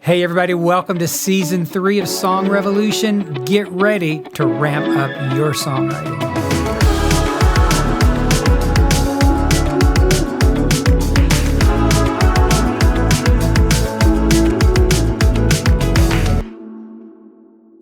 Hey everybody, welcome to Season 3 of Song Revolution. Get ready to ramp up your songwriting.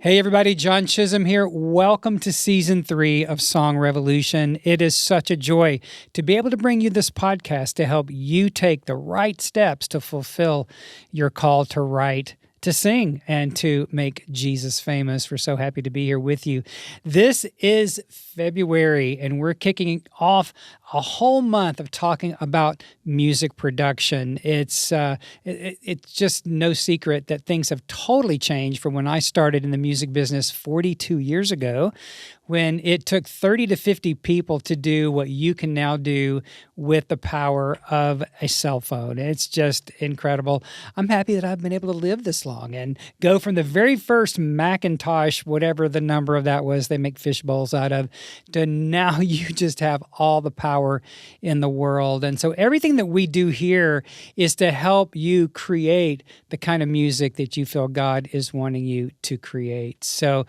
Hey everybody, John Chisum here. Welcome to Season 3 of Song Revolution. It is such a joy to be able to bring you this podcast to help you take the right steps to fulfill your call to write, to sing, and to make Jesus famous. We're so happy to be here with you. This is February, and we're kicking off a whole month of talking about music production. It's just no secret that things have totally changed from when I started in the music business 42 years ago, when it took 30 to 50 people to do what you can now do with the power of a cell phone. It's just incredible. I'm happy that I've been able to live this long and go from the very first Macintosh, whatever the number of that was they make fish bowls out of, to now you just have all the power in the world. And so everything that we do here is to help you create the kind of music that you feel God is wanting you to create. So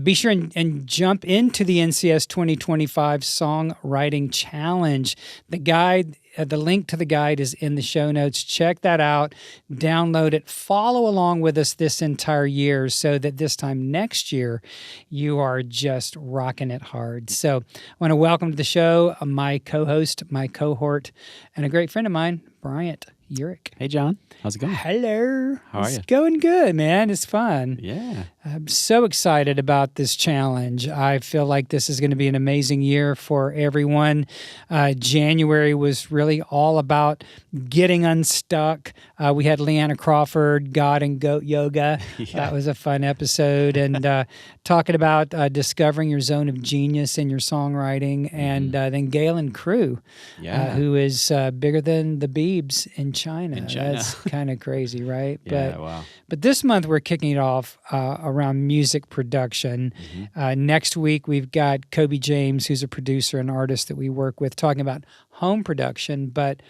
be sure and jump into the NCS 2025 Songwriting Challenge. The guide, the link to the guide is in the show notes. Check that out, download it, follow along with us this entire year so that this time next year, you are just rocking it hard. So I want to welcome to the show my co-host, my cohort, and a great friend of mine, Bryant. Urich. Hey, John. How's it going? Hello. How are you? It's going good, man. It's fun. Yeah. I'm so excited about this challenge. I feel like this is going to be an amazing year for everyone. January was really all about getting unstuck. We had Leanna Crawford, God and Goat Yoga. Yeah. That was a fun episode. And talking about discovering your zone of genius in your songwriting. And then Galen Crew, who is bigger than the Beebs in China. That's kind of crazy, right? Yeah, wow. But this month we're kicking it off around music production. Next week we've got Kobe James, who's a producer and artist that we work with, talking about home production. But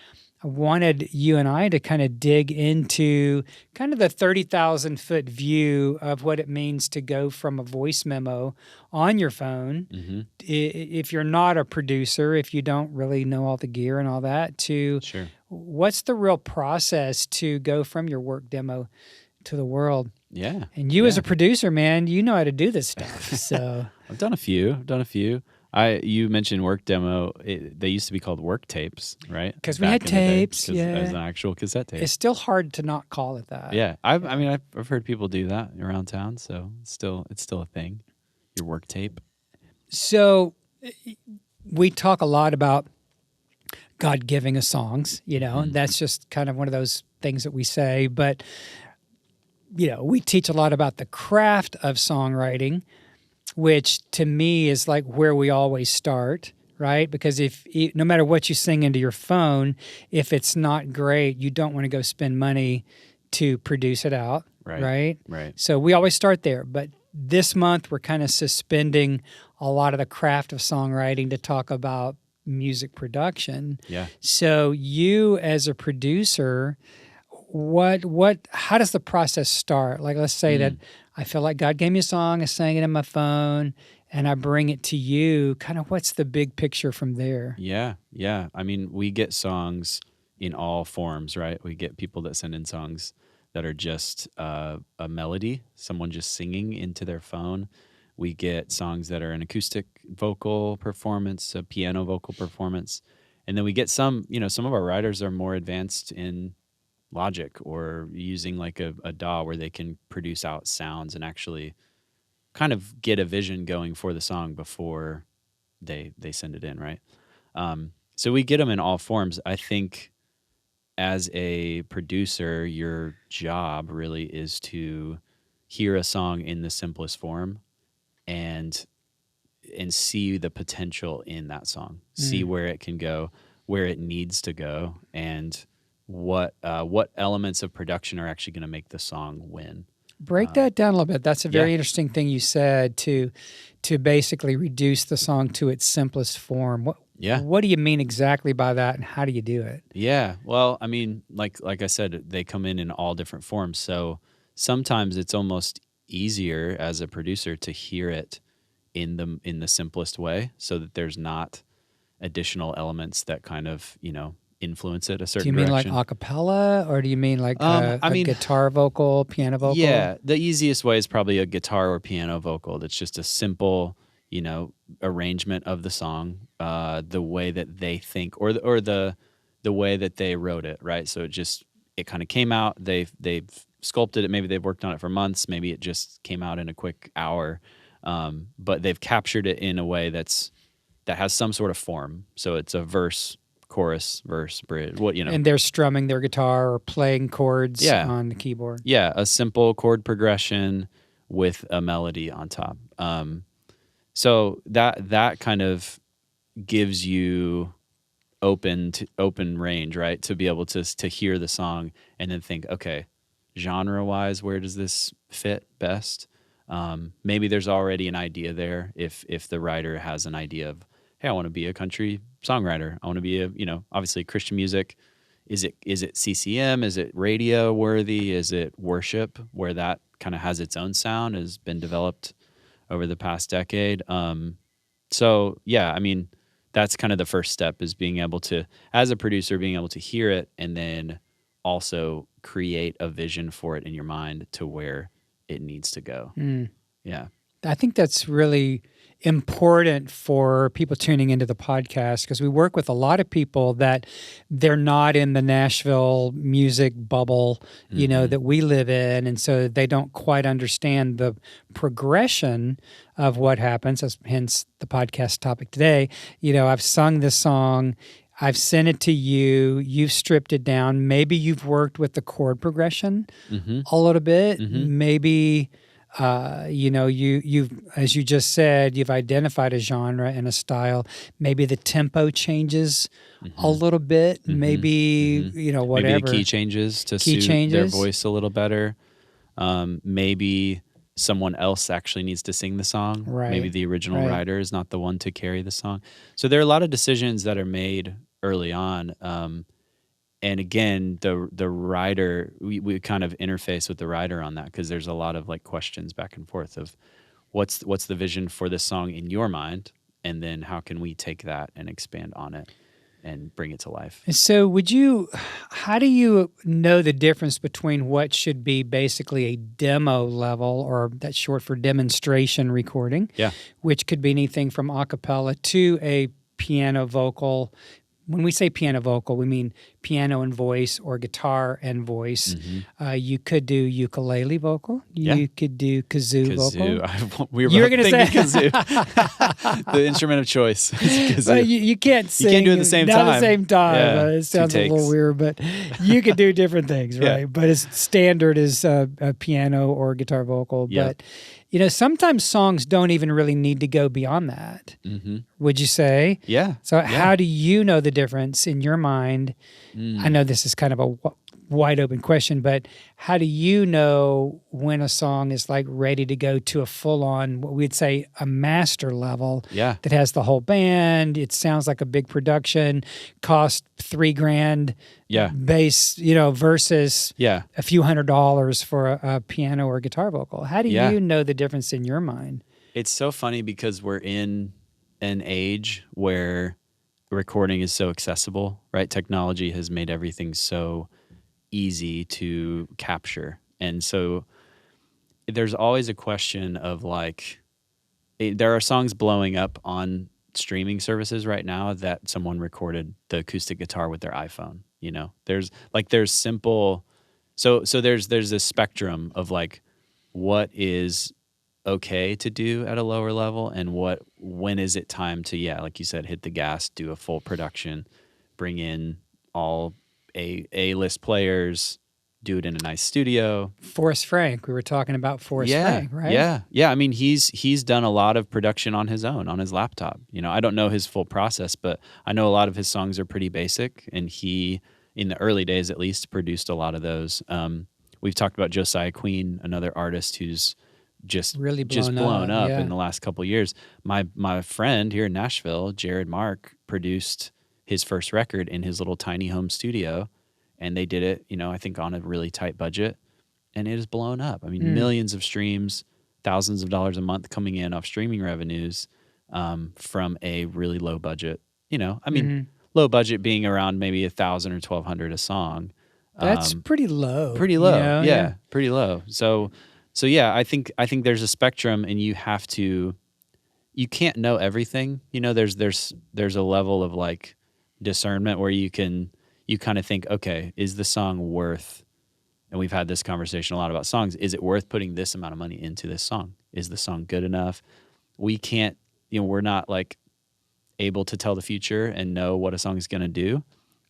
I wanted you and I to kind of dig into kind of the 30,000-foot view of what it means to go from a voice memo on your phone, if you're not a producer, if you don't really know all the gear and all that, to what's the real process to go from your work demo to the world. Yeah. And you as a producer, man, you know how to do this stuff. So I've done a few. You mentioned work demo. They used to be called work tapes, right? Because we had tapes, as an actual cassette tape. It's still hard to not call it that. Yeah. I've heard people do that around town, so it's still a thing. Your work tape. So we talk a lot about God giving us songs, and that's just kind of one of those things that we say. But, we teach a lot about the craft of songwriting, which to me is like where we always start, right? Because no matter what you sing into your phone, if it's not great, you don't want to go spend money to produce it out, right? Right. So we always start there. But this month, we're kind of suspending a lot of the craft of songwriting to talk about music production. Yeah. So you as a producer, how does the process start? Like, let's say that I feel like God gave me a song, I sang it in my phone, and I bring it to you. Kind of what's the big picture from there? Yeah. I mean, we get songs in all forms, right? We get people that send in songs that are just a melody, someone just singing into their phone. We get songs that are an acoustic vocal performance, a piano vocal performance. And then we get some of our writers are more advanced in Logic or using like a DAW where they can produce out sounds and actually kind of get a vision going for the song before they send it in, right? So we get them in all forms. I think as a producer, your job really is to hear a song in the simplest form and see the potential in that song, see where it can go, where it needs to go, and what elements of production are actually going to make the song win. Break that down a little bit. That's a very interesting thing you said, to basically reduce the song to its simplest form. What do you mean exactly by that, and how do you do it? Yeah, well, I mean, like I said, they come in all different forms. So sometimes it's almost easier as a producer to hear it in the simplest way, so that there's not additional elements that kind of influence it a Do you certain mean like direction. a cappella, or do you mean like I a mean, guitar vocal, piano vocal? yeah, the easiest way is probably a guitar or piano vocal. That's just a simple, arrangement of the song, the way that they think, or the way that they wrote it, right? So it kind of came out. They've sculpted it. Maybe they've worked on it for months. Maybe it just came out in a quick hour, but they've captured it in a way that has some sort of form. So it's a verse, chorus, verse, bridge. And they're strumming their guitar or playing chords Yeah. on the keyboard. Yeah, a simple chord progression with a melody on top. So that kind of gives you open range, right? To be able to hear the song and then think, okay, genre wise, where does this fit best? Maybe there's already an idea there. If the writer has an idea of, hey, I want to be a country songwriter. I want to be obviously Christian music. Is it CCM? Is it radio worthy? Is it worship, where that kind of has its own sound, has been developed over the past decade? So yeah, I mean, that's kind of the first step, is being able to, as a producer, being able to hear it and then also create a vision for it in your mind to where it needs to go. Yeah. I think that's really important for people tuning into the podcast, because we work with a lot of people that they're not in the Nashville music bubble, that we live in. And so they don't quite understand the progression of what happens, hence the podcast topic today. I've sung this song, I've sent it to you, you've stripped it down. Maybe you've worked with the chord progression a little bit. Maybe you've, as you just said, you've identified a genre and a style. Maybe the tempo changes a little bit. Maybe, whatever. Maybe the key changes to suit their voice a little better. Maybe someone else actually needs to sing the song. Right. Maybe the original writer is not the one to carry the song. So there are a lot of decisions that are made early on. And again, the writer, we kind of interface with the writer on that, because there's a lot of like questions back and forth of what's the vision for this song in your mind, and then how can we take that and expand on it and bring it to life. So how do you know the difference between what should be basically a demo level, or that's short for demonstration recording, which could be anything from a cappella to a piano vocal? When we say piano vocal, we mean piano and voice, or guitar and voice. You could do ukulele vocal. You could do kazoo vocal. We were you were both going to say kazoo. The instrument of choice is kazoo. Well, you can't sing. You can't do it at the same not time. At the same time. Yeah, It sounds a little weird, but you could do different things, right? Yeah. But it's standard is a piano or guitar vocal. But sometimes songs don't even really need to go beyond that. Would you say? Yeah. So how do you know the difference in your mind? I know this is kind of a wide open question, but how do you know when a song is like ready to go to a full on, what we'd say a master level that has the whole band? It sounds like a big production, cost $3,000 bass, versus a few $100s for a piano or guitar vocal. How do you know the difference in your mind? It's so funny, because we're in an age where recording is so accessible, right? Technology has made everything so easy to capture. And so there's always a question of like, there are songs blowing up on streaming services right now that someone recorded the acoustic guitar with their iPhone. There's simple, so there's this spectrum of like what is okay to do at a lower level, and when is it time to, like you said, hit the gas, do a full production, bring in all A-list players, do it in a nice studio. Forrest Frank, we were talking about Forrest Frank, right? Yeah. I mean, he's done a lot of production on his own, on his laptop. I don't know his full process, but I know a lot of his songs are pretty basic, and he, in the early days at least, produced a lot of those. We've talked about Josiah Queen, another artist who's just really blown up in the last couple of years. My friend here in Nashville, Jared Mark, produced his first record in his little tiny home studio, and they did it, I think on a really tight budget. and it is blown up. I mean, millions of streams, thousands of dollars a month coming in off streaming revenues from a really low budget. I mean, low budget being around maybe 1,000 or 1,200 a song. That's pretty low. Pretty low, yeah, pretty low. So yeah, I think there's a spectrum, and you can't know everything. There's a level of like discernment where you kind of think, okay, is the song worth? And we've had this conversation a lot about songs. Is it worth putting this amount of money into this song? Is the song good enough? We can't, we're not like able to tell the future and know what a song is going to do.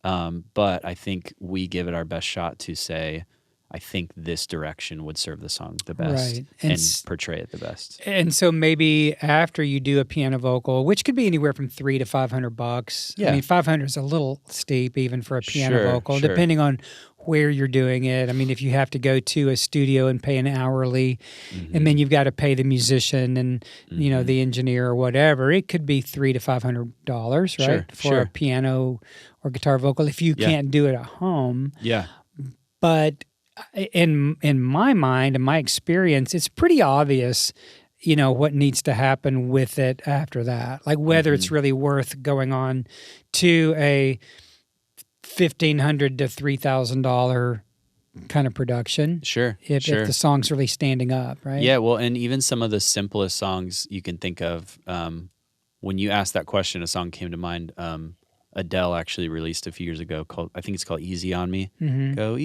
But I think we give it our best shot to say, I think this direction would serve the song the best, right. and portray it the best. And so maybe after you do a piano vocal, which could be anywhere from $300 to $500. Yeah. I mean, 500 is a little steep even for a piano vocal, sure. depending on where you're doing it. I mean, if you have to go to a studio and pay an hourly, and then you've got to pay the musician and the engineer or whatever, it could be $300 to $500, right, for a piano or guitar vocal if you can't do it at home. Yeah. But in my mind and my experience, it's pretty obvious, what needs to happen with it after that. Like whether it's really worth going on to a $1,500 to $3,000 kind of production. Sure. If the song's really standing up, right? Yeah. Well, and even some of the simplest songs you can think of. When you asked that question, a song came to mind. Adele actually released a few years ago I think it's called "Easy on Me." Go a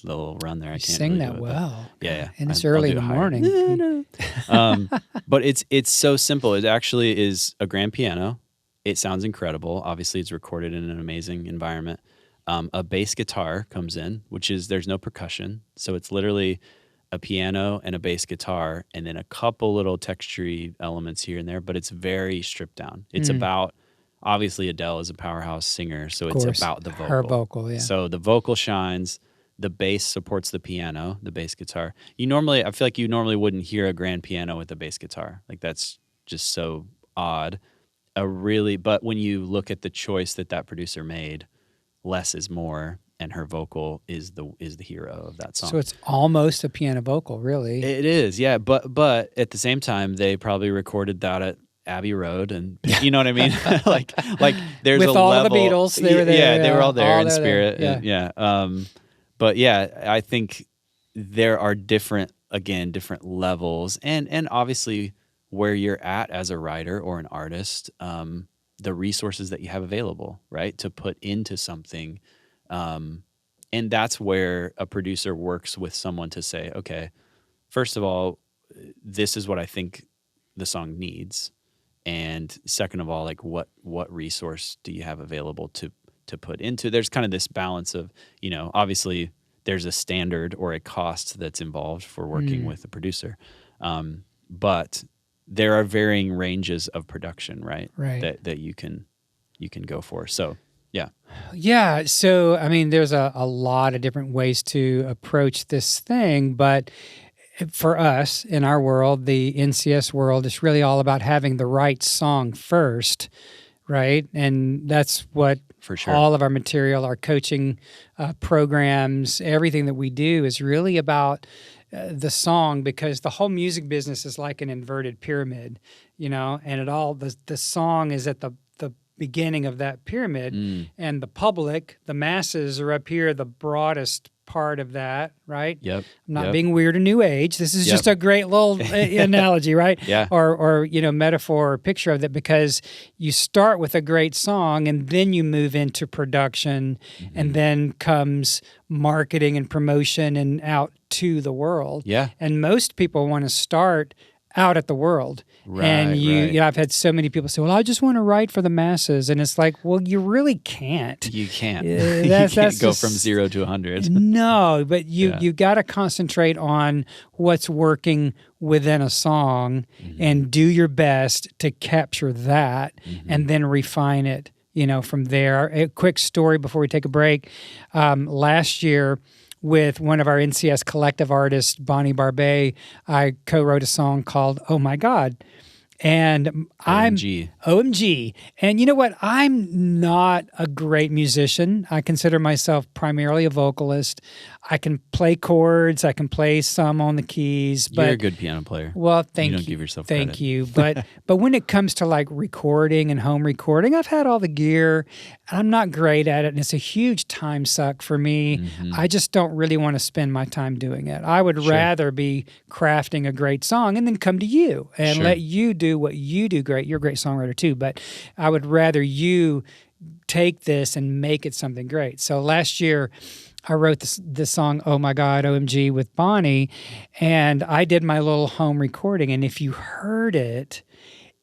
little run there. I can't sing really that do it, well. Yeah. And it's early in the morning. But it's so simple. It actually is a grand piano. It sounds incredible. Obviously, it's recorded in an amazing environment. A bass guitar comes in, there's no percussion, so it's literally a piano and a bass guitar, and then a couple little texture elements here and there, but it's very stripped down. It's about, obviously Adele is a powerhouse singer, so it's about the vocal. Her vocal, yeah. So the vocal shines, the bass supports the piano, the bass guitar. I feel like you normally wouldn't hear a grand piano with a bass guitar. Like that's just so odd. But when you look at the choice that producer made, less is more. And her vocal is the hero of that song. So it's almost a piano vocal, really. It is, yeah. But at the same time, they probably recorded that at Abbey Road, and you know what I mean. like there's with a all level. The Beatles, they were there. Yeah, they were all there in there, spirit. Yeah. But yeah, I think there are different levels, and obviously where you're at as a writer or an artist, the resources that you have available, right, to put into something. And that's where a producer works with someone to say, okay, first of all, this is what I think the song needs. And second of all, like what resource do you have available to put into? There's kind of this balance of, obviously there's a standard or a cost that's involved for working with a producer. But there are varying ranges of production, right? That you can go for. So Yeah. So, I mean, there's a lot of different ways to approach this thing, but for us in our world, the NCS world, it's really all about having the right song first, right? And that's what for sure. All of our material, our coaching programs, everything that we do is really about the song, because the whole music business is like an inverted pyramid, and the song is at the beginning of that pyramid, and the public, the masses, are up here, the broadest part of that, right? Yep. I'm not being weird or new age. This is just a great little analogy, right? Yeah. Or metaphor or picture of that, because you start with a great song and then you move into production, and then comes marketing and promotion and out to the world. Yeah. And most people want to start out at the world. Right, I've had so many people say, well, I just want to write for the masses. And it's like, well, you really can't. You can't. You can't go from 0 to 100. No, but you got to concentrate on what's working within a song and do your best to capture that and then refine it, from there. A quick story before we take a break. Last year, with one of our NCS collective artists, Bonnie Barbet, I co-wrote a song called "Oh My God," And I'm OMG. OMG. And you know what? I'm not a great musician. I consider myself primarily a vocalist. I can play chords. I can play some on the keys. But You're a good piano player. well, thank You you. don't give yourself Thank credit. you. But when it comes to like recording and home recording, I've had all the gear and I'm not great at it. And it's a huge time suck for me. Mm-hmm. I just don't really want to spend my time doing it. I would rather be crafting a great song and then come to you and let you do what you do great. You're a great songwriter too, but I would rather you take this and make it something great. So last year, I wrote this song, Oh My God, OMG, with Bonnie, and I did my little home recording. And if you heard it,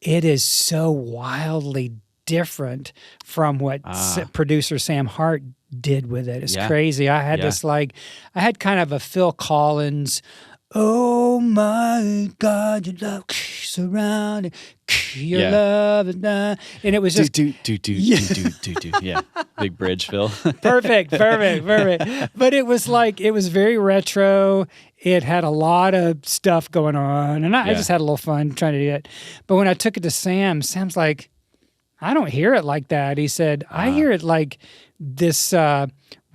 it is so wildly different from what producer Sam Hart did with it. It's crazy. I had this I had kind of a Phil Collins, oh my God, your love surrounding, your love, and it was just do. Yeah, big bridge, Phil. perfect. But it was very retro. It had a lot of stuff going on, and I just had a little fun trying to do it. But when I took it to Sam, Sam's like, I don't hear it like that. He said, I hear it like this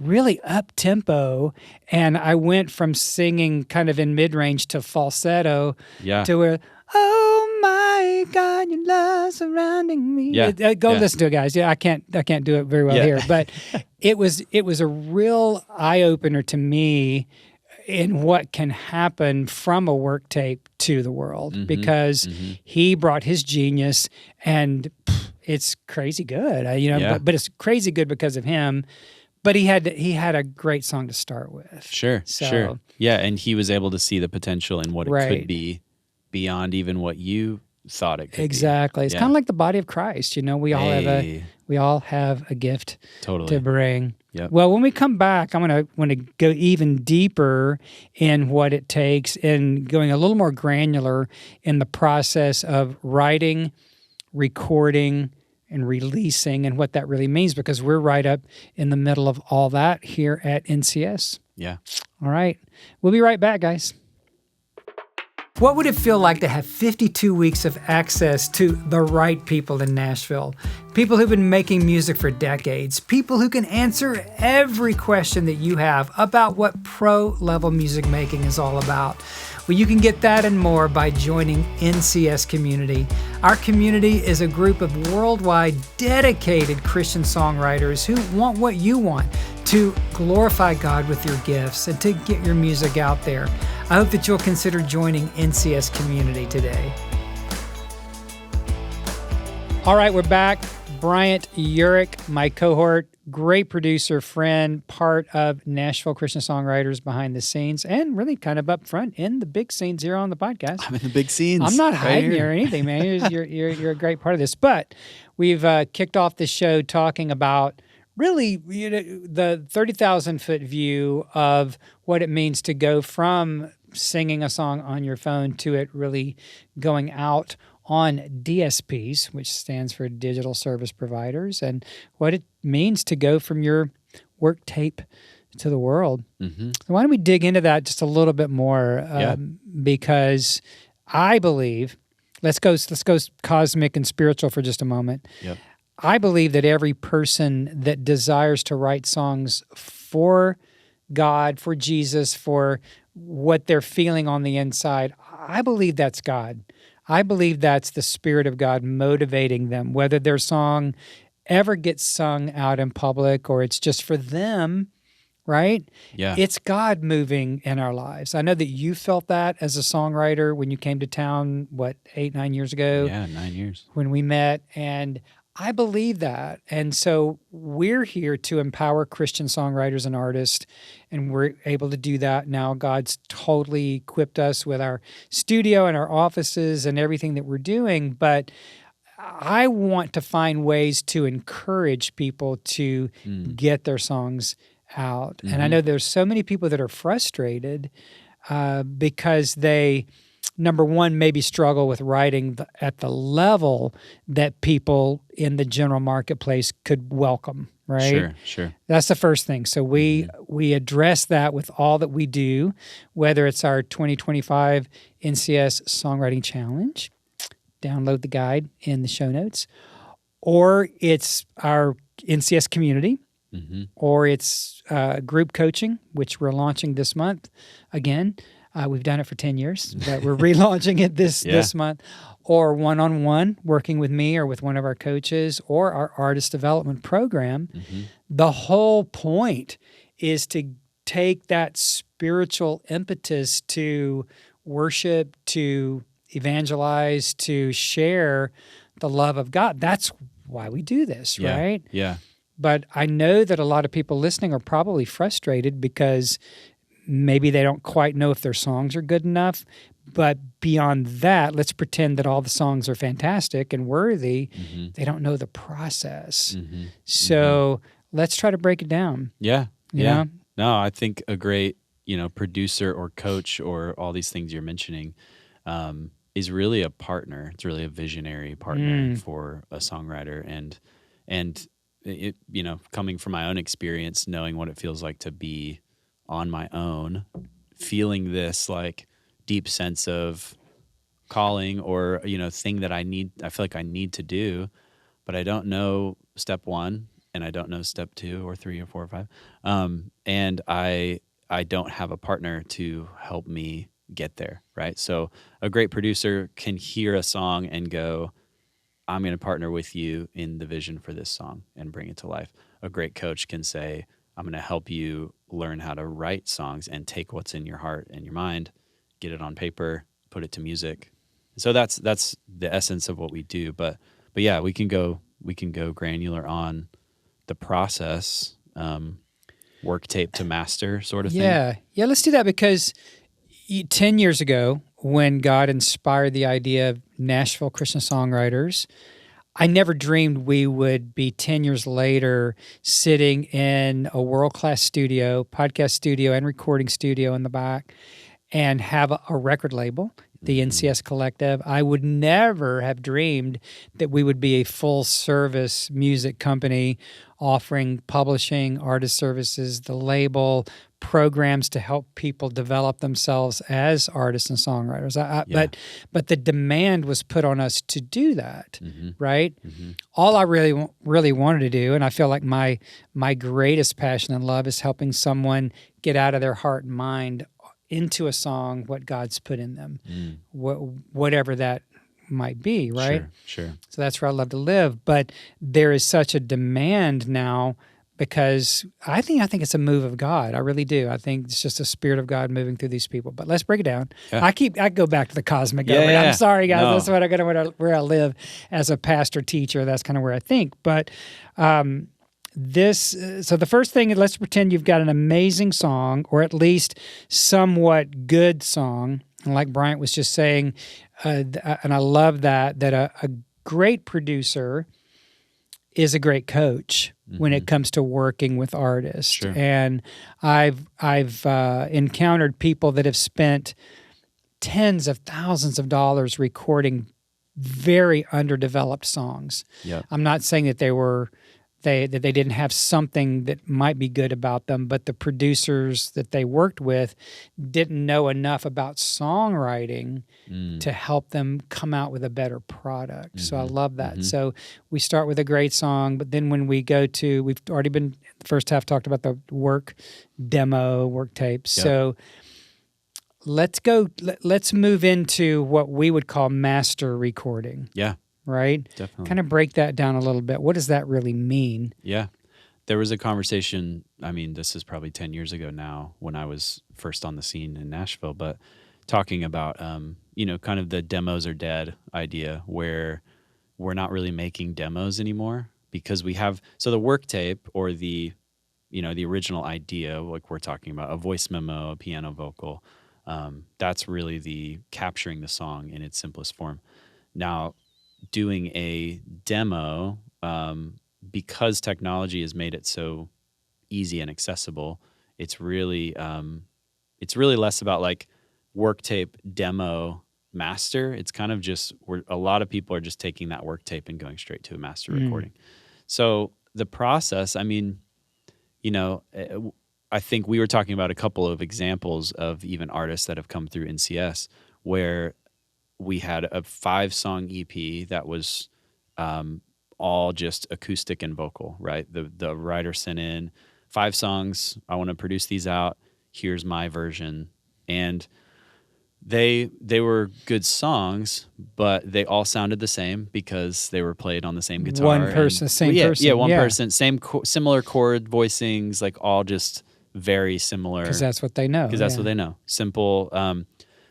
really up-tempo, and I went from singing kind of in mid-range to falsetto to where, oh my God, your love surrounding me. Go listen to it, guys. I can't do it very well here, but it was a real eye-opener to me in what can happen from a work tape to the world, because he brought his genius, and it's crazy good. But it's crazy good because of him. But he had a great song to start with. Sure. Yeah, and he was able to see the potential in what it could be beyond even what you thought it could be. Exactly. It's kind of like the body of Christ. We all have a gift to bring. Yep. Well, when we come back, I'm going to go even deeper in what it takes and going a little more granular in the process of writing, recording, and releasing, and what that really means, because we're right up in the middle of all that here at NCS. Yeah. All right. We'll be right back, guys. What would it feel like to have 52 weeks of access to the right people in Nashville? People who've been making music for decades. People who can answer every question that you have about what pro-level music making is all about. Well, you can get that and more by joining NCS Community. Our community is a group of worldwide dedicated Christian songwriters who want what you want, to glorify God with your gifts and to get your music out there. I hope that you'll consider joining NCS Community today. All right, we're back. Bryant, Urich, my cohort, great producer, friend, part of Nashville Christian Songwriters behind the scenes, and really kind of up front in the big scenes here on the podcast. I'm in the big scenes. I'm not hiding you or anything, man. You're a great part of this. But we've kicked off the show talking about really the 30,000-foot view of what it means to go from singing a song on your phone to it really going out on DSPs, which stands for Digital Service Providers, and what it means to go from your work tape to the world. So why don't we dig into that just a little bit more? Because I believe, let's go cosmic and spiritual for just a moment. I believe that every person that desires to write songs for God, for Jesus, for what they're feeling on the inside, I believe that's God. I believe that's the Spirit of God motivating them, whether their song ever gets sung out in public or it's just for them, right? It's God moving in our lives. I know that you felt that as a songwriter when you came to town, 8-9 years ago? 9 years. When we met, and I believe that. And so we're here to empower Christian songwriters and artists, and we're able to do that now. God's totally equipped us with our studio and our offices and everything that we're doing, but I want to find ways to encourage people to get their songs out. And I know there's so many people that are frustrated because they, number one, maybe struggle with writing at the level that people in the general marketplace could welcome, right? Sure. That's the first thing. So we address that with all that we do, whether it's our 2025 NCS Songwriting Challenge, download the guide in the show notes, or it's our NCS community, Mm-hmm. or it's group coaching, which we're launching this month. Again, we've done it for 10 years, but we're relaunching it this month. Or one-on-one, working with me or with one of our coaches, or our artist development program. Mm-hmm. The whole point is to take that spiritual impetus to worship, to evangelize, to share the love of God. That's why we do this, right? Yeah. But I know that a lot of people listening are probably frustrated because maybe they don't quite know if their songs are good enough. But beyond that, let's pretend that all the songs are fantastic and worthy. Mm-hmm. They don't know the process. Mm-hmm. So let's try to break it down. Yeah. You know? No, I think a great, producer or coach or all these things you're mentioning is really a partner. It's really a visionary partner for a songwriter. And it, coming from my own experience, knowing what it feels like to be on my own, feeling this like deep sense of calling or, thing that I feel like I need to do, but I don't know step one and I don't know step 2 or 3 or 4 or 5. And I don't have a partner to help me get there. Right. So a great producer can hear a song and go, I'm going to partner with you in the vision for this song and bring it to life. A great coach can say, I'm going to help you learn how to write songs and take what's in your heart and your mind, get it on paper, put it to music. So that's the essence of what we do. But yeah, we can go granular on the process, work tape to master sort of thing. Yeah, let's do that because 10 years ago, when God inspired the idea of Nashville Christian Songwriters, I never dreamed we would be 10 years later sitting in a world-class studio, podcast studio and recording studio in the back, and have a record label, the NCS Collective. I would never have dreamed that we would be a full-service music company offering publishing, artist services, the label, programs to help people develop themselves as artists and songwriters. But the demand was put on us to do that, right? Mm-hmm. All I really wanted to do, and I feel like my greatest passion and love is helping someone get out of their heart and mind into a song what God's put in them, whatever that might be, right? Sure. So that's where I love to live. But there is such a demand now because I think it's a move of God. I really do. I think it's just a spirit of God moving through these people. But let's break it down. Yeah. I go back to the cosmic. I'm sorry, guys. No. That's what where I live as a pastor teacher. That's kind of where I think. But so the first thing is, let's pretend you've got an amazing song, or at least somewhat good song. And like Bryant was just saying, and I love that a great producer is a great coach when it comes to working with artists. Sure. And I've encountered people that have spent tens of thousands of dollars recording very underdeveloped songs. Yep. I'm not saying that they didn't have something that might be good about them, but the producers that they worked with didn't know enough about songwriting to help them come out with a better product. So I love that. So we start with a great song, but then when we go to, we've already been, the first half talked about the work tapes. Yep. So let's move into what we would call master recording. Yeah. Right? Definitely. Kind of break that down a little bit. What does that really mean? Yeah. There was a conversation, this is probably 10 years ago now when I was first on the scene in Nashville, but talking about, kind of the demos are dead idea where we're not really making demos anymore because we have, so the work tape or the original idea, like we're talking about a voice memo, a piano vocal, that's really the capturing the song in its simplest form. Now, doing a demo, because technology has made it so easy and accessible, it's really less about like work tape demo master. It's kind of just a lot of people are just taking that work tape and going straight to a master recording. So the process, I think we were talking about a couple of examples of even artists that have come through NCS where we had a 5-song EP that was all just acoustic and vocal, right? The writer sent in 5 songs. I want to produce these out. Here's my version. And they were good songs, but they all sounded the same because they were played on the same guitar. One person, and, same person. Yeah, one person, same similar chord voicings, like all just very similar. Because that's what they know. Because that's what they know. Simple.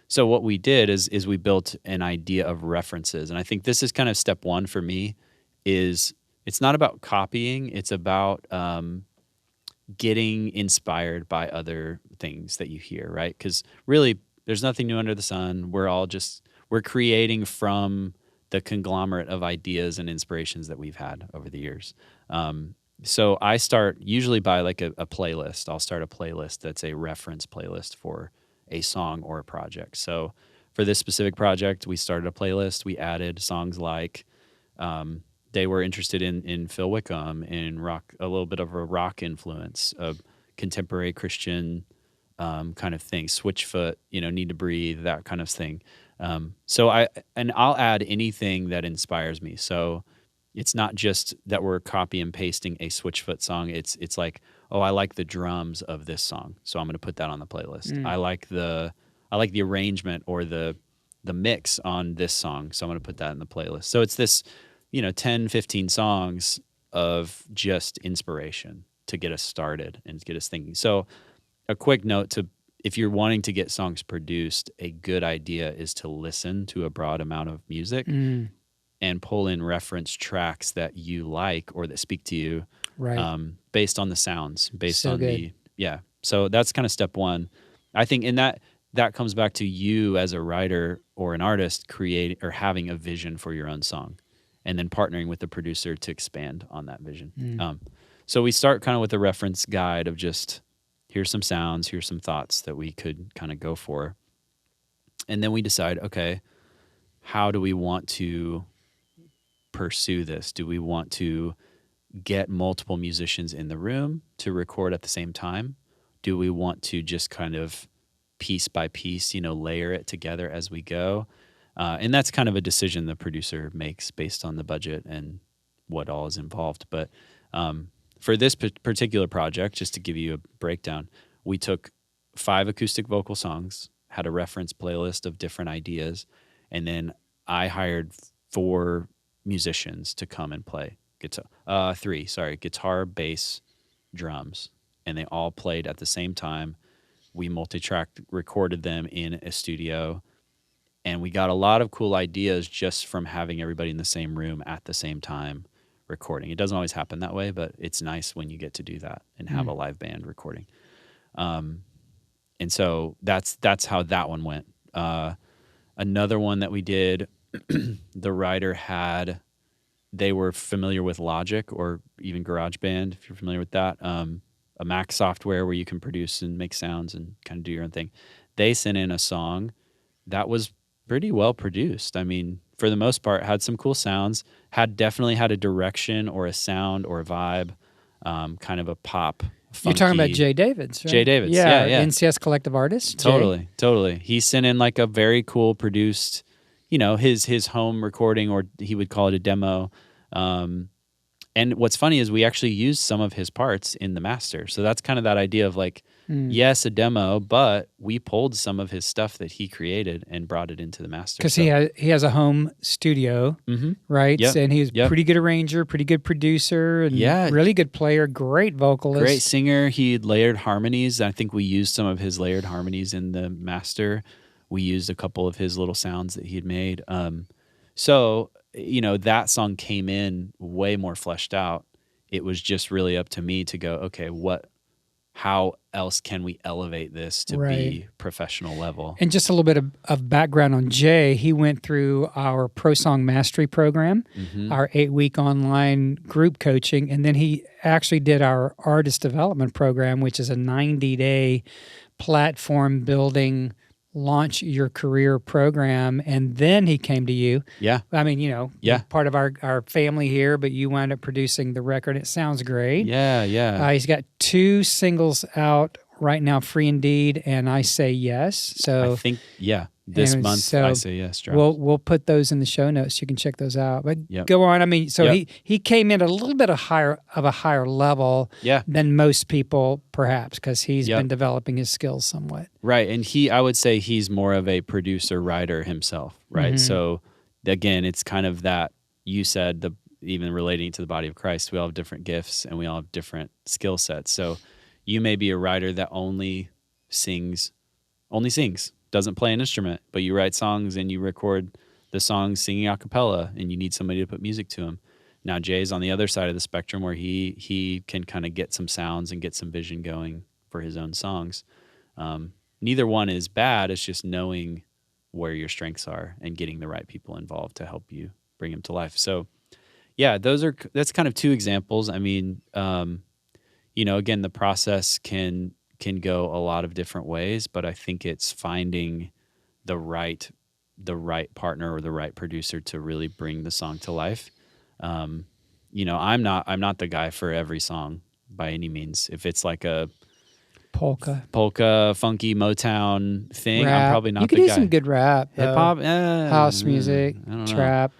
So what we did is we built an idea of references, and I think this is kind of step one for me. Is it's not about copying; it's about getting inspired by other things that you hear, right? Because really, there's nothing new under the sun. We're creating from the conglomerate of ideas and inspirations that we've had over the years. So I start usually by like a playlist. I'll start a playlist that's a reference playlist for a song or a project. So for this specific project, we started a playlist. We added songs like they were interested in Phil Wickham, in rock, a little bit of a rock influence, a contemporary Christian kind of thing, Switchfoot, Need to Breathe, that kind of thing. So I'll add anything that inspires me. So it's not just that we're copy and pasting a Switchfoot song. It's like, oh, I like the drums of this song, so I'm going to put that on the playlist. I like the arrangement or the mix on this song, so I'm going to put that in the playlist. So it's this 10, 15 songs of just inspiration to get us started and get us thinking. So a quick note if you're wanting to get songs produced, a good idea is to listen to a broad amount of music and pull in reference tracks that you like or that speak to you, right? Based on the sounds, good. So that's kind of step one. I think in that comes back to you as a writer or an artist creating or having a vision for your own song, and then partnering with the producer to expand on that vision. So we start kind of with a reference guide of just, here's some sounds, here's some thoughts that we could kind of go for. And then we decide, okay, how do we want to pursue this? Do we want to get multiple musicians in the room to record at the same time? Do we want to just kind of piece by piece, layer it together as we go? And that's kind of a decision the producer makes based on the budget and what all is involved. But for this particular project, just to give you a breakdown, we took 5 acoustic vocal songs, had a reference playlist of different ideas, and then I hired 4 musicians to come and play guitar. 3, guitar, bass, drums, and they all played at the same time. We multi-tracked, recorded them in a studio, and we got a lot of cool ideas just from having everybody in the same room at the same time recording. It doesn't always happen that way, but it's nice when you get to do that and have a live band recording. And so that's how that one went. Another one that we did, the writer they were familiar with Logic or even GarageBand, if you're familiar with that, a Mac software where you can produce and make sounds and kind of do your own thing. They sent in a song that was pretty well produced. I mean, for the most part, had some cool sounds, definitely had a direction or a sound or a vibe, kind of a pop, funky. You're talking about Jay Davids, right? Jay Davids, yeah. NCS Collective Artist. Totally. He sent in like a very cool produced, his home recording, or he would call it a demo. And what's funny is we actually used some of his parts in the master. So that's kind of that idea of like, yes, a demo, but we pulled some of his stuff that he created and brought it into the master. Because he has a home studio, right? Yep. And he's pretty good arranger, pretty good producer, and really good player, great vocalist. Great singer. He had layered harmonies. I think we used some of his layered harmonies in the master. We used a couple of his little sounds that he had made. So that song came in way more fleshed out. It was just really up to me to go, okay, how else can we elevate this to be professional level? And just a little bit of background on Jay. He went through our Pro Song Mastery program, our 8-week online group coaching, and then he actually did our artist development program, which is a 90-day platform building, launch your career program. And then he came to you. Yeah. I mean, part of our family here, but you wound up producing the record. It sounds great. Yeah. He's got 2 singles out right now, Free Indeed and I Say Yes. So I think, This And month, so I Say Yes drops. we'll put those in the show notes. You can check those out. But Yep. go on. I mean, so Yep. he came in a little bit of a higher level Yeah. than most people, perhaps, because he's Yep. been developing his skills somewhat. Right. And I would say he's more of a producer writer himself, right? Mhm. So again, it's kind of that you said, even relating to the body of Christ, we all have different gifts and we all have different skill sets. So you may be a writer that only sings, doesn't play an instrument, but you write songs and you record the songs singing a cappella and you need somebody to put music to them. Now Jay's on the other side of the spectrum where he can kind of get some sounds and get some vision going for his own songs. Neither one is bad. It's just knowing where your strengths are and getting the right people involved to help you bring them to life. So yeah, that's kind of two examples. I mean, again, the process can go a lot of different ways, but I think it's finding the right partner or the right producer to really bring the song to life. I'm not the guy for every song by any means. If it's like a polka, funky Motown thing, Rap. I'm probably not you could the do guy. some good rap, Hip hop, house music, I don't know. trap.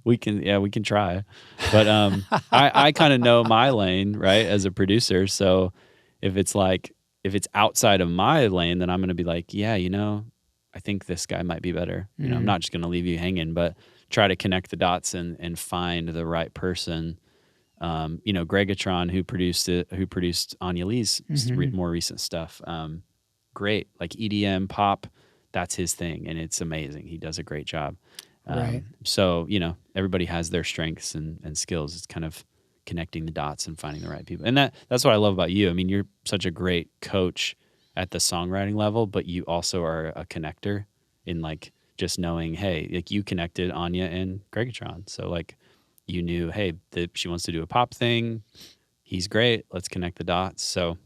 we can try, but I kind of know my lane, right, as a producer. So if it's outside of my lane, then I'm going to be like, yeah, I think this guy might be better. I'm not just going to leave you hanging, but try to connect the dots and find the right person. Gregatron, who produced Anya Lee's more recent stuff. Great, like EDM pop, that's his thing, and it's amazing. He does a great job. Right. So, everybody has their strengths and skills. It's kind of connecting the dots and finding the right people. And that's what I love about you. I mean, you're such a great coach at the songwriting level, but you also are a connector in like just knowing, hey, like you connected Anya and Gregatron. So like you knew, hey, she wants to do a pop thing. He's great. Let's connect the dots. So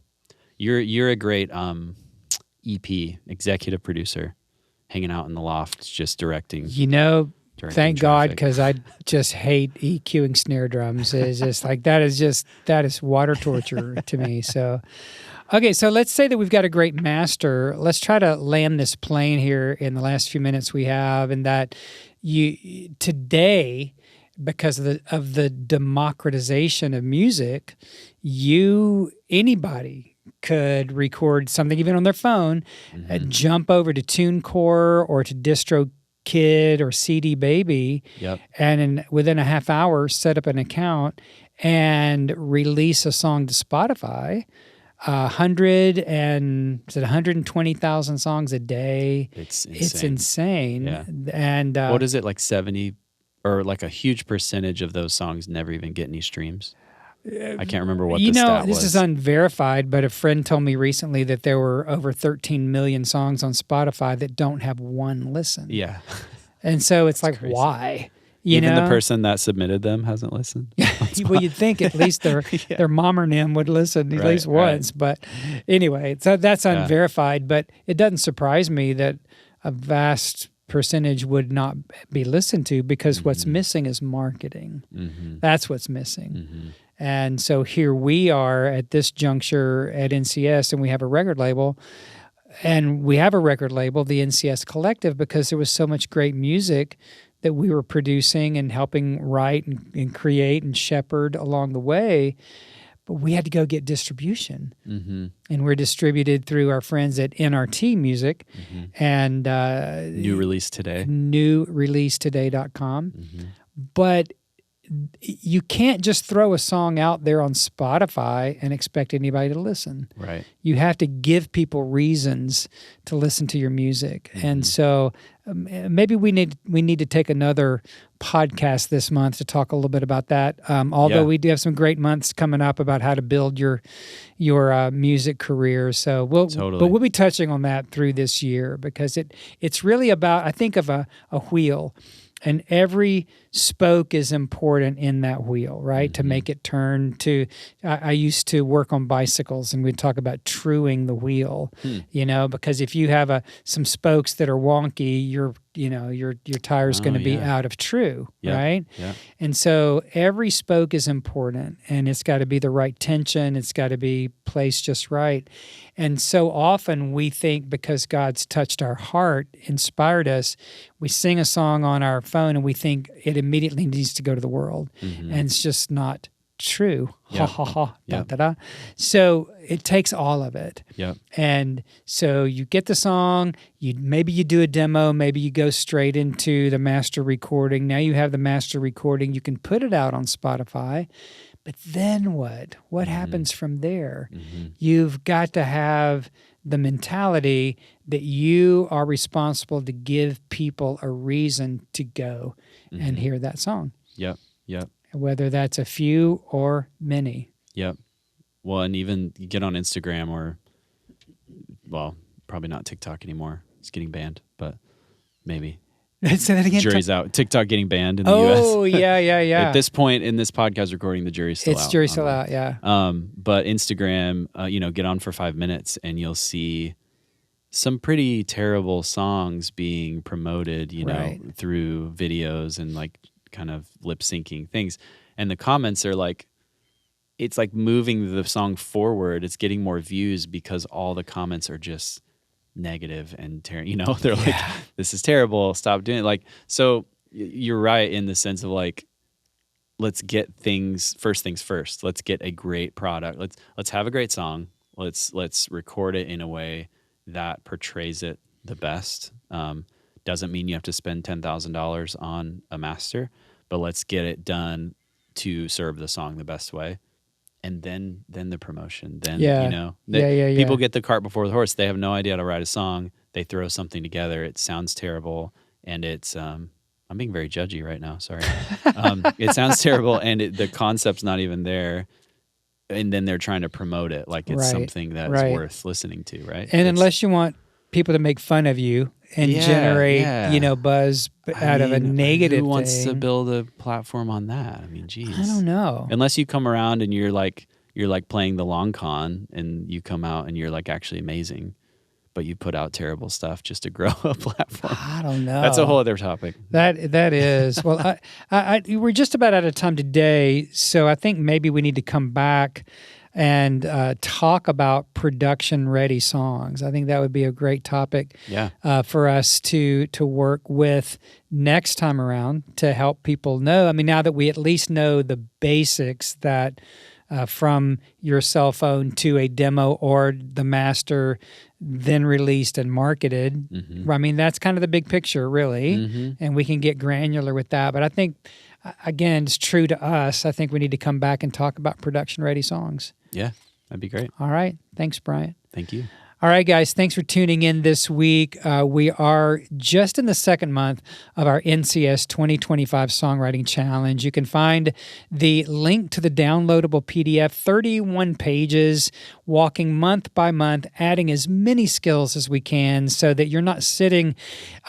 you're a great EP, executive producer, hanging out in the loft, just directing. Thank God, because I just hate EQing snare drums. It's just like that is water torture to me. So, okay, so let's say that we've got a great master. Let's try to land this plane here in the last few minutes we have, and that you today, because of the democratization of music, anybody could record something even on their phone, jump over to TuneCore or to DistroKid or CD Baby, and within a half hour set up an account and release a song to Spotify. 120,000 songs a day. It's insane. It's insane. Yeah. And what is it, like 70 or like a huge percentage of those songs never even get any streams? I can't remember what the stat was. This is unverified, but a friend told me recently that there were over 13 million songs on Spotify that don't have one listen. Yeah. And so it's like, crazy. Why? Even the person that submitted them hasn't listened. Well, you'd think at least their mom or nim would listen at least once. Right. But anyway, so that's unverified. But it doesn't surprise me that a vast percentage would not be listened to because what's missing is marketing. That's what's missing. And so here we are at this juncture at NCS, and we have a record label. And we have a record label, the NCS Collective, because there was so much great music that we were producing and helping write and create and shepherd along the way. But we had to go get distribution. And we're distributed through our friends at NRT Music. And New Release Today. NewReleaseToday.com. But you can't just throw a song out there on Spotify and expect anybody to listen. Right. You have to give people reasons to listen to your music. And so maybe we need to take another podcast this month to talk a little bit about that. Although we do have some great months coming up about how to build your music career. So we'll be touching on that through this year because it's really about, I think of a wheel. And every spoke is important in that wheel, right? To make it turn I used to work on bicycles and we'd talk about truing the wheel, because if you have some spokes that are wonky, you're your tire's going to be out of true, right? Yeah. And so every spoke is important, and it's got to be the right tension. It's got to be placed just right. And so often we think because God's touched our heart, inspired us, we sing a song on our phone and we think it immediately needs to go to the world. And it's just not true. Ha ha ha. Da, da, da. So it takes all of it. And so you get the song, maybe you do a demo, maybe you go straight into the master recording. Now you have the master recording, you can put it out on Spotify. But then what? What happens from there? You've got to have the mentality that you are responsible to give people a reason to go and hear that song. Yep. Whether that's a few or many. Yep. Well, and even you get on Instagram or, well, probably not TikTok anymore. It's getting banned, but maybe. Say that again. Jury's out. TikTok getting banned in the U.S. Oh, yeah. At this point in this podcast recording, the jury's still out. Jury's still out, yeah. But Instagram, get on for 5 minutes and you'll see some pretty terrible songs being promoted, through videos and like kind of lip syncing things. And the comments are like, it's like moving the song forward. It's getting more views because all the comments are just negative and they're like, this is terrible, stop doing it. Like, so you're right in the sense of like, let's get things first. Let's get a great product. Let's have a great song. Let's record it in a way that portrays it the best. Doesn't mean you have to spend $10,000 on a master, but let's get it done to serve the song the best way. And then the promotion. Then people get the cart before the horse. They have no idea how to write a song. They throw something together. It sounds terrible, and it's I'm being very judgy right now. Sorry. It sounds terrible, and the concept's not even there. And then they're trying to promote it like it's something that's worth listening to, right? And unless you want people to make fun of you and generate, buzz out of a negative thing. Who wants to build a platform on that? I mean, geez. I don't know. Unless you come around and you're like playing the long con and you come out and you're like actually amazing, but you put out terrible stuff just to grow a platform. I don't know. That's a whole other topic. That is. Well, we're just about out of time today, so I think maybe we need to come back and talk about production-ready songs. I think that would be a great topic for us to work with next time around to help people know. I mean, now that we at least know the basics that from your cell phone to a demo or the master, then released and marketed. I mean, that's kind of the big picture, really, and we can get granular with that. But I think, again, it's true to us. I think we need to come back and talk about production-ready songs. Yeah, that'd be great. All right. Thanks, Bryant. Thank you. All right, guys, thanks for tuning in this week. We are just in the second month of our NCS 2025 Songwriting Challenge. You can find the link to the downloadable PDF, 31 pages, walking month by month, adding as many skills as we can so that you're not sitting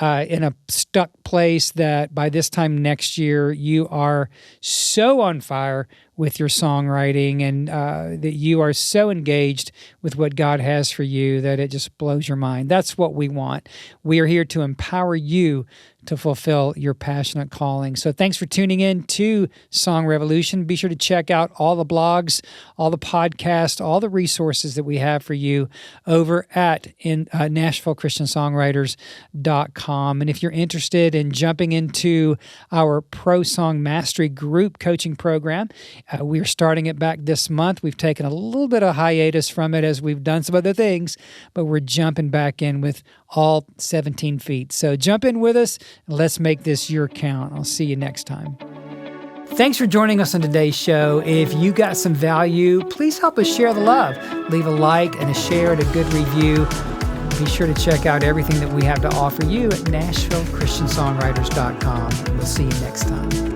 in a stuck place that by this time next year you are so on fire with your songwriting and that you are so engaged with what God has for you that it just blows your mind. That's what we want. We are here to empower you to fulfill your passionate calling. So thanks for tuning in to Song Revolution. Be sure to check out all the blogs, all the podcasts, all the resources that we have for you over at NashvilleChristianSongwriters.com. And if you're interested in jumping into our Pro Song Mastery Group coaching program, we're starting it back this month. We've taken a little bit of hiatus from it as we've done some other things, but we're jumping back in with all 17 feet. So jump in with us. Let's make this your count. I'll see you next time. Thanks for joining us on today's show. If you got some value, please help us share the love. Leave a like and a share and a good review. Be sure to check out everything that we have to offer you at NashvilleChristianSongwriters.com. We'll see you next time.